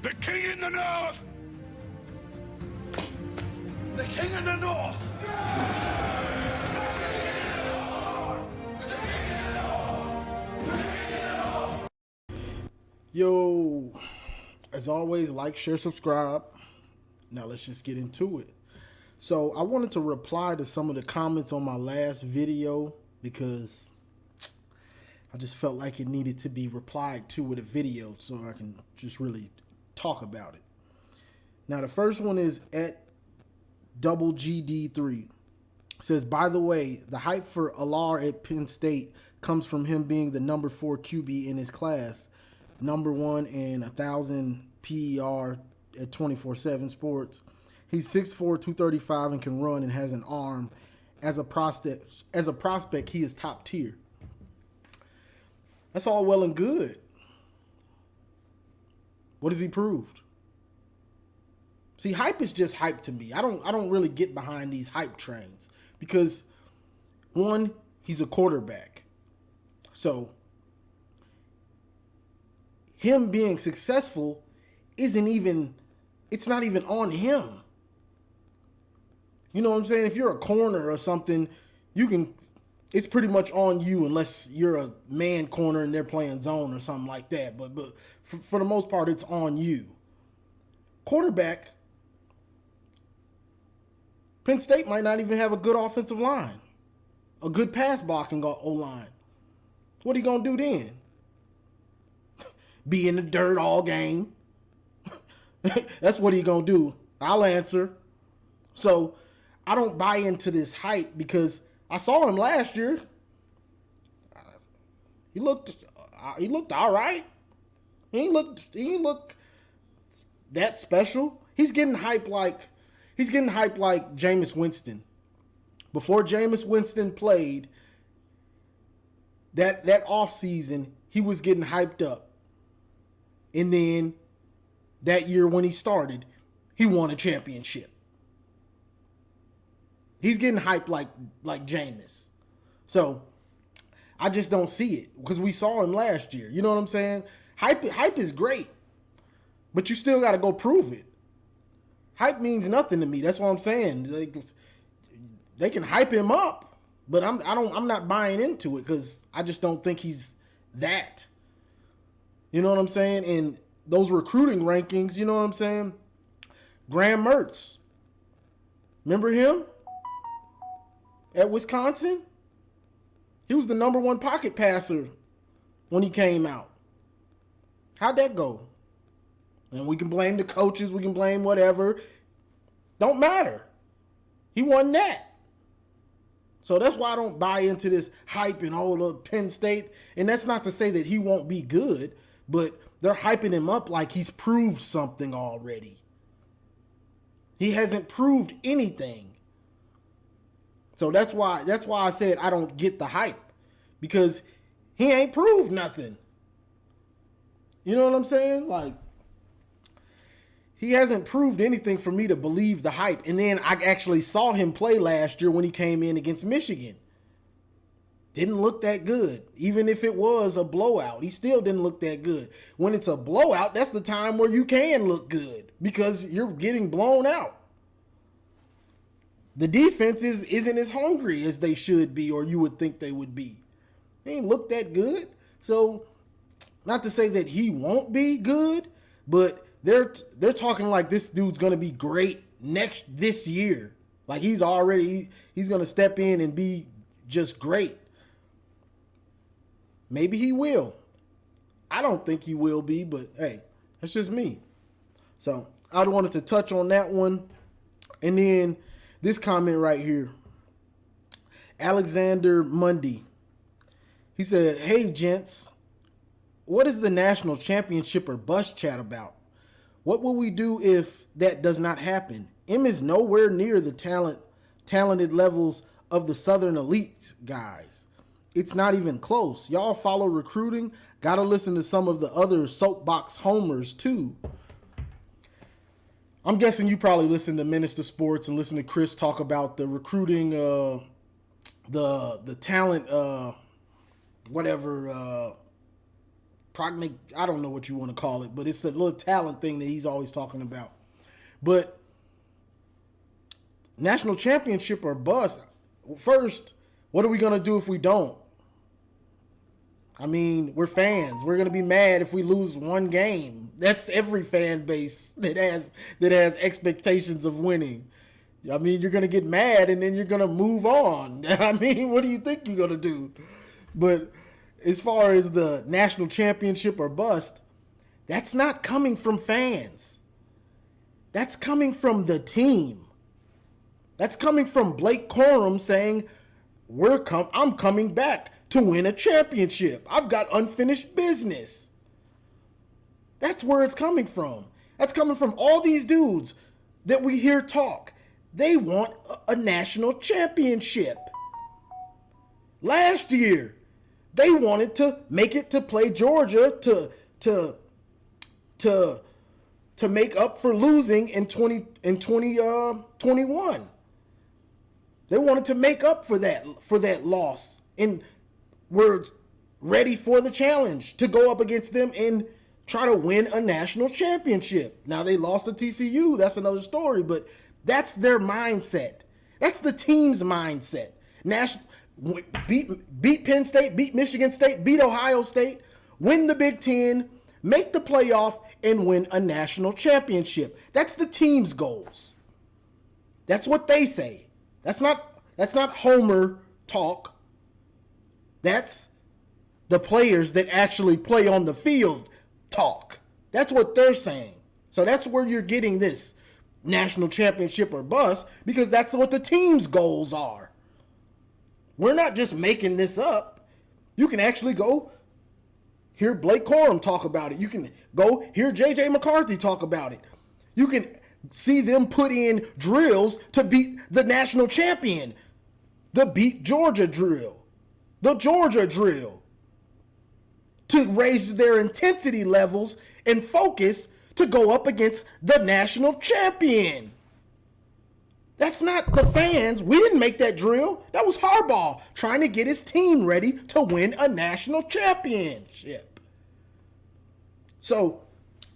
The king in the north! The king in the north! Yo, as always, like, share, subscribe. Now let's just get into it. So I wanted to reply to some of the comments on my last video because I just felt like it needed to be replied to with a video so I can just really talk about it. Now the first one is at double GD3. It says, by the way, the hype for Alar at Penn State comes from him being the number 4 QB in his class, number 1 in 1,000 PER at 24/7 Sports. He's 6'4", 235 and can run and has an arm. As a prospect, he is top tier. That's all well and good. What has he proved? See, hype is just hype to me. I don't really get behind these hype trains because, one, he's a quarterback. So him being successful it's not even on him. You know what I'm saying? If you're a corner or something, it's pretty much on you unless you're a man corner and they're playing zone or something like that. But for the most part, it's on you. Quarterback, Penn State might not even have a good offensive line, a good pass blocking O-line. What are you going to do then? Be in the dirt all game? That's what he going to do. I'll answer. So I don't buy into this hype because I saw him last year. He looked all right. He looked that special. He's getting hyped like Jameis Winston. Before Jameis Winston played that offseason, he was getting hyped up. And then that year when he started, he won a championship. He's getting hyped like Jameis. So I just don't see it because we saw him last year. You know what I'm saying? Hype is great, but you still got to go prove it. Hype means nothing to me. That's what I'm saying. They can hype him up, but I'm not buying into it because I just don't think he's that. You know what I'm saying? And those recruiting rankings, you know what I'm saying? Graham Mertz. Remember him? At Wisconsin? He was the number 1 pocket passer when he came out. How'd that go? And we can blame the coaches, we can blame whatever. Don't matter. He won that. So that's why I don't buy into this hype and all of Penn State. And that's not to say that he won't be good, but they're hyping him up like he's proved something already. He hasn't proved anything. So that's why I said I don't get the hype, because he ain't proved nothing. You know what I'm saying? Like, he hasn't proved anything for me to believe the hype. And then I actually saw him play last year when he came in against Michigan. Didn't look that good. Even if it was a blowout, he still didn't look that good. When it's a blowout, that's the time where you can look good because you're getting blown out. The defense isn't as hungry as they should be, or you would think they would be. They ain't look that good. So, not to say that he won't be good, but they're talking like this dude's gonna be great this year. Like he's gonna step in and be just great. Maybe he will. I don't think he will be, but hey, that's just me. So I wanted to touch on that one. And then this comment right here. Alexander Mundy. He said, hey, gents, what is the national championship or bus chat about? What will we do if that does not happen? M is nowhere near the talented levels of the Southern elite guys. It's not even close. Y'all follow recruiting. Gotta listen to some of the other soapbox homers too. I'm guessing you probably listen to Minister Sports and listen to Chris talk about the recruiting, the talent, I don't know what you want to call it, but it's a little talent thing that he's always talking about. But national championship or bust. First, what are we going to do if we don't? I mean, we're fans. We're going to be mad if we lose one game. That's every fan base that has expectations of winning. I mean, you're going to get mad and then you're going to move on. I mean, what do you think you're going to do? But as far as the national championship or bust, that's not coming from fans. That's coming from the team. That's coming from Blake Corum saying, I'm coming back to win a championship. I've got unfinished business. That's where it's coming from. That's coming from all these dudes that we hear talk. They want a national championship. Last year, they wanted to make it to play Georgia to make up for losing in 2021. They wanted to make up for that loss, and were ready for the challenge to go up against them and try to win a national championship. Now they lost to TCU. That's another story, but that's their mindset. That's the team's mindset. Beat Penn State, beat Michigan State, beat Ohio State, win the Big Ten, make the playoff, and win a national championship. That's the team's goals. That's what they say. That's not Homer talk. That's the players that actually play on the field talk. That's what they're saying. So that's where you're getting this national championship or bust, because that's what the team's goals are. We're not just making this up. You can actually go hear Blake Corum talk about it. You can go hear J.J. McCarthy talk about it. You can see them put in drills to beat the national champion. The beat Georgia drill. The Georgia drill. To raise their intensity levels and focus to go up against the national champion. That's not the fans. We didn't make that drill. That was Harbaugh trying to get his team ready to win a national championship. So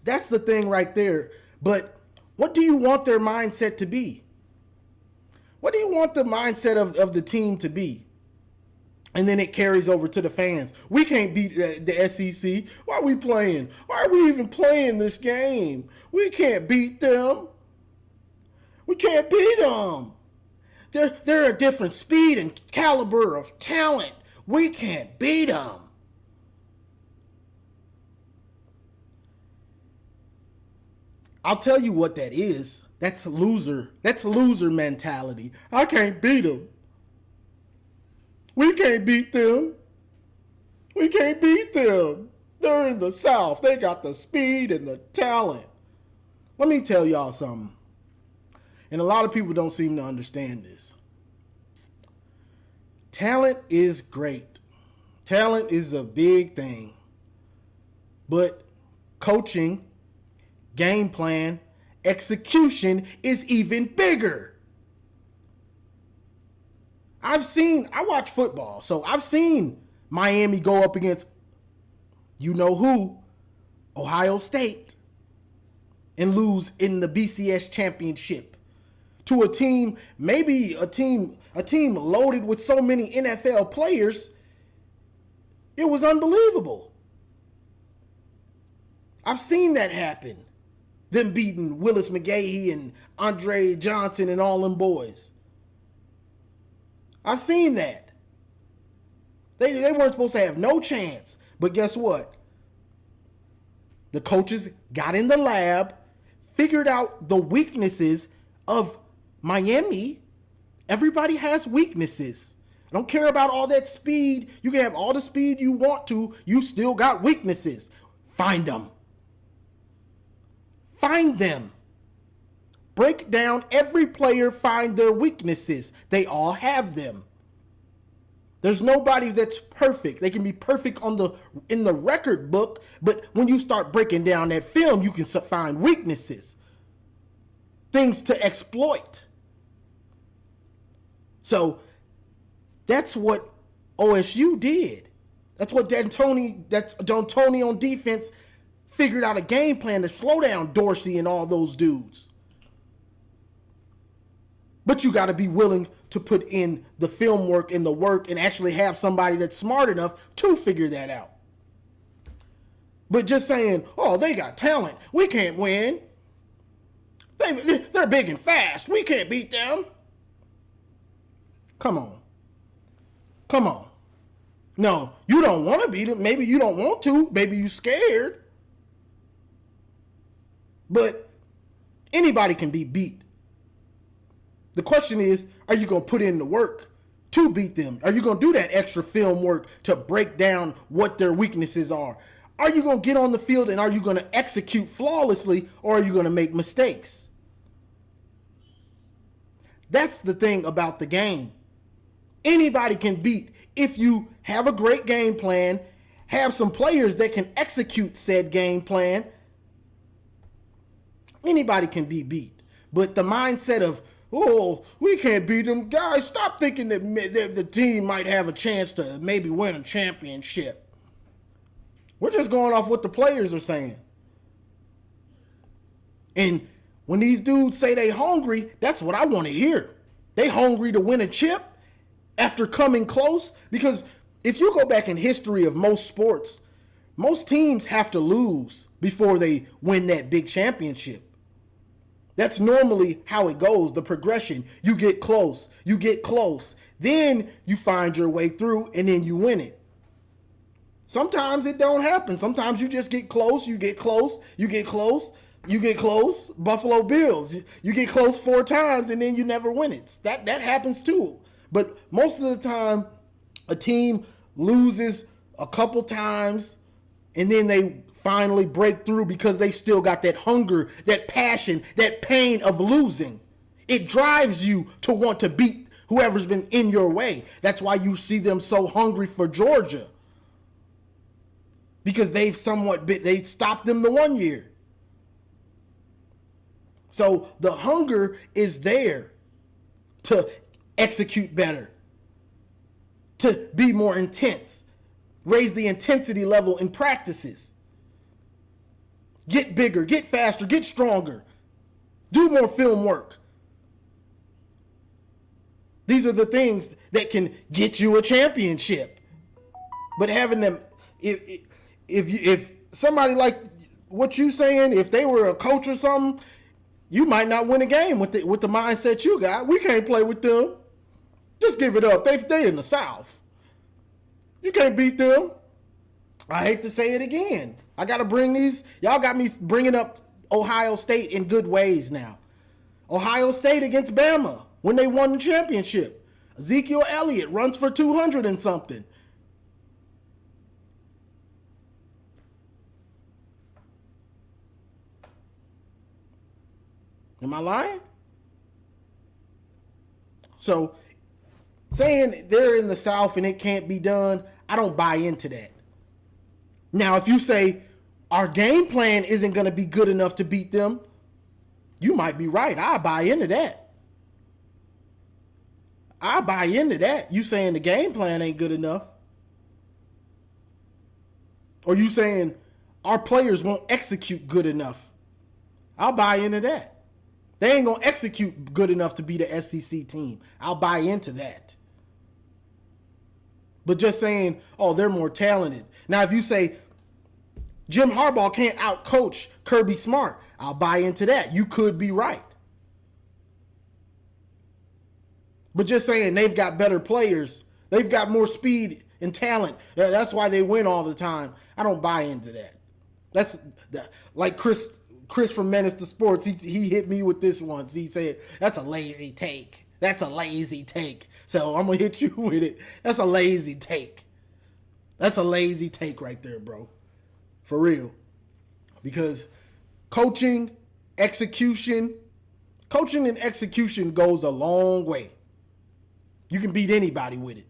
that's the thing right there. But what do you want their mindset to be? What do you want the mindset of the team to be? And then it carries over to the fans. We can't beat the SEC. Why are we playing? Why are we even playing this game? We can't beat them. We can't beat them. They're a different speed and caliber of talent. We can't beat them. I'll tell you what that is. That's loser. That's loser mentality. I can't beat them. We can't beat them. We can't beat them. They're in the South. They got the speed and the talent. Let me tell y'all something. And a lot of people don't seem to understand this. Talent is great. Talent is a big thing. But coaching, game plan, execution is even bigger. I watch football, so I've seen Miami go up against you know who, Ohio State, and lose in the BCS championship to a team, maybe a team loaded with so many NFL players. It was unbelievable. I've seen that happen. Them beating Willis McGahee and Andre Johnson and all them boys. I've seen that. They weren't supposed to have no chance. But guess what? The coaches got in the lab, figured out the weaknesses of Miami. Everybody has weaknesses. I don't care about all that speed. You can have all the speed you want to. You still got weaknesses. Find them. Find them. Break down every player, find their weaknesses. They all have them. There's nobody that's perfect. They can be perfect in the record book, but when you start breaking down that film, you can find weaknesses. Things to exploit. So that's what OSU did. That's what D'Antoni on defense figured out a game plan to slow down Dorsey and all those dudes. But you got to be willing to put in the film work and the work and actually have somebody that's smart enough to figure that out. But just saying, oh, they got talent, we can't win. They're big and fast, we can't beat them. Come on. No, you don't want to beat them. Maybe you don't want to. Maybe you scared. But anybody can be beat. The question is, are you going to put in the work to beat them? Are you going to do that extra film work to break down what their weaknesses are? Are you going to get on the field and are you going to execute flawlessly, or are you going to make mistakes? That's the thing about the game. Anybody can beat if you have a great game plan, have some players that can execute said game plan. Anybody can be beat. But the mindset of, oh, we can't beat them. Guys, stop thinking that the team might have a chance to maybe win a championship. We're just going off what the players are saying. And when these dudes say they hungry, that's what I want to hear. They hungry to win a chip after coming close. Because if you go back in history of most sports, most teams have to lose before they win that big championship. That's normally how it goes, the progression. You get close, then you find your way through, and then you win it. Sometimes it don't happen. Sometimes you just get close, you get close. Buffalo Bills, you get close 4 times, and then you never win it. That happens too. But most of the time, a team loses a couple times, and then they finally break through because they still got that hunger, that passion, that pain of losing. It drives you to want to beat whoever's been in your way. That's why you see them so hungry for Georgia. Because they stopped them the one year. So the hunger is there to execute better, to be more intense, raise the intensity level in practices. Get bigger, get faster, get stronger. Do more film work. These are the things that can get you a championship. But having them, if somebody like what you saying, if they were a coach or something, you might not win a game with the mindset you got. We can't play with them. Just give it up. They in the South. You can't beat them. I hate to say it again. I got to bring these. Y'all got me bringing up Ohio State in good ways now. Ohio State against Bama when they won the championship. Ezekiel Elliott runs for 200 and something. Am I lying? So, saying they're in the South and it can't be done, I don't buy into that. Now, if you say our game plan isn't going to be good enough to beat them, you might be right. I buy into that. I buy into that. You saying the game plan ain't good enough. Or you saying our players won't execute good enough. I'll buy into that. They ain't going to execute good enough to be the SEC team. I'll buy into that. But just saying, oh, they're more talented. Now, if you say Jim Harbaugh can't outcoach Kirby Smart, I'll buy into that. You could be right. But just saying they've got better players, they've got more speed and talent, that's why they win all the time, I don't buy into that. That's like Chris from Menace to Sports, he hit me with this once. He said, that's a lazy take. That's a lazy take. So I'm going to hit you with it. That's a lazy take. That's a lazy take right there, bro. For real. Because coaching and execution goes a long way. You can beat anybody with it.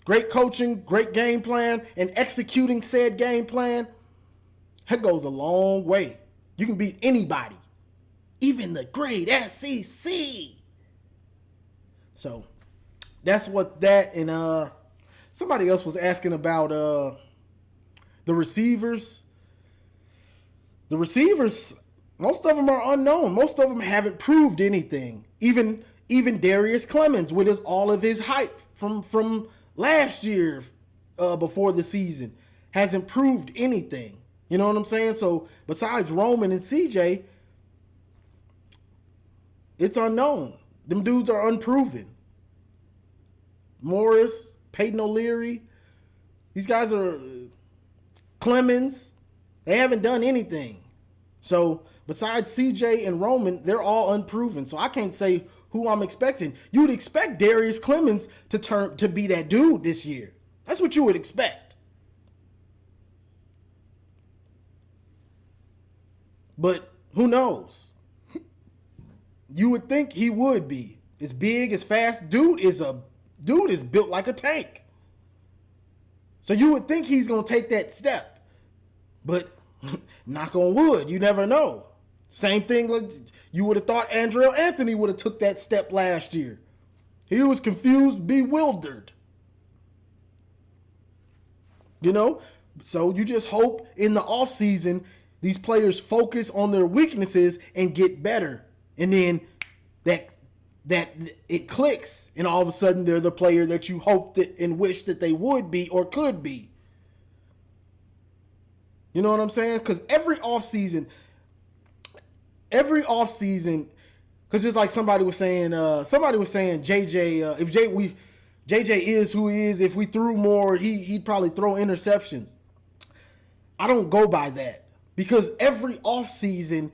Great coaching, great game plan, and executing said game plan, that goes a long way. You can beat anybody, even the great SEC. So that's what that, and somebody else was asking about the receivers. The receivers, most of them are unknown. Most of them haven't proved anything. Even Darius Clemens with all of his hype from last year before the season hasn't proved anything. You know what I'm saying? So besides Roman and CJ, it's unknown. Them dudes are unproven. Morris, Peyton O'Leary, these guys are Clemens. They haven't done anything. So besides CJ and Roman, they're all unproven. So I can't say who I'm expecting. You would expect Darius Clemens to be that dude this year. That's what you would expect. But who knows? You would think he would be. As big, as fast. Dude is built like a tank. So you would think he's going to take that step. But knock on wood, you never know. Same thing, like you would have thought Andrell Anthony would have took that step last year. He was confused, bewildered. You know? So you just hope in the offseason these players focus on their weaknesses and get better. And then that it clicks, and all of a sudden they're the player that you hoped that and wish that they would be or could be. You know what I'm saying? Because every offseason, because just like somebody was saying JJ, if JJ is who he is, if we threw more, he'd probably throw interceptions. I don't go by that, because every offseason,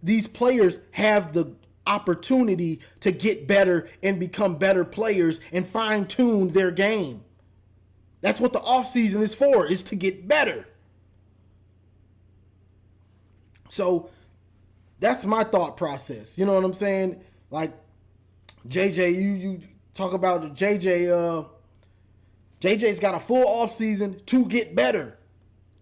these players have the opportunity to get better and become better players and fine-tune their game. That's what the offseason is for, is to get better. So that's my thought process. You know what I'm saying? Like JJ, you talk about the JJ's got a full offseason to get better.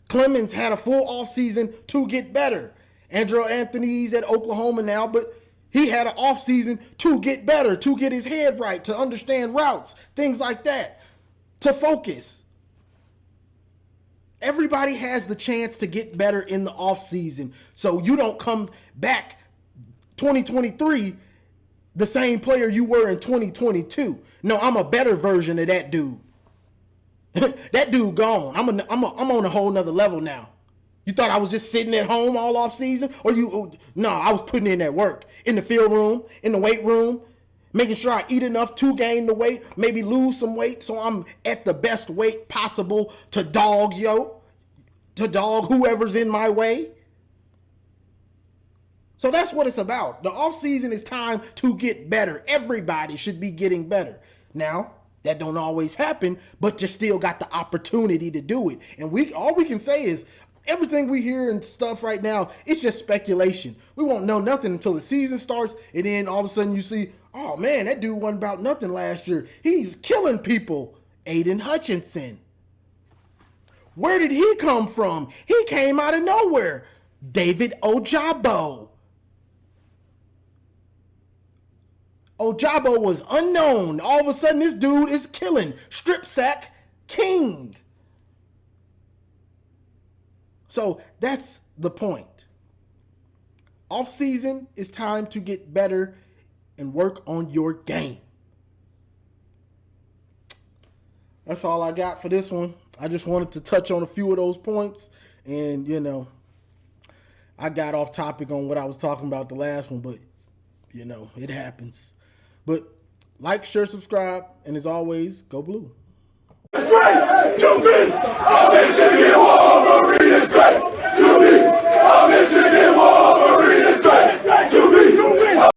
Clemens had a full offseason to get better. Andrell Anthony's at Oklahoma now, but he had an offseason to get better, to get his head right, to understand routes, things like that, to focus. Everybody has the chance to get better in the offseason, so you don't come back 2023 the same player you were in 2022. No, I'm a better version of that dude. That dude gone. I'm on a whole nother level now. You thought I was just sitting at home all off season? No, I was putting in that work. In the field room, in the weight room, making sure I eat enough to gain the weight, maybe lose some weight so I'm at the best weight possible to dog whoever's in my way. So that's what it's about. The off season is time to get better. Everybody should be getting better. Now, that don't always happen, but you still got the opportunity to do it. And all we can say is, everything we hear and stuff right now, it's just speculation. We won't know nothing until the season starts, and then all of a sudden you see, oh man, that dude wasn't about nothing last year. He's killing people. Aiden Hutchinson. Where did he come from? He came out of nowhere. David Ojabo. Ojabo was unknown. All of a sudden this dude is killing. Strip sack king. So that's the point. Off season is time to get better and work on your game. That's all I got for this one. I just wanted to touch on a few of those points, and I got off topic on what I was talking about the last one, but it happens. But like, share, subscribe, and as always, go blue. It's great to be a Michigan Wolverine.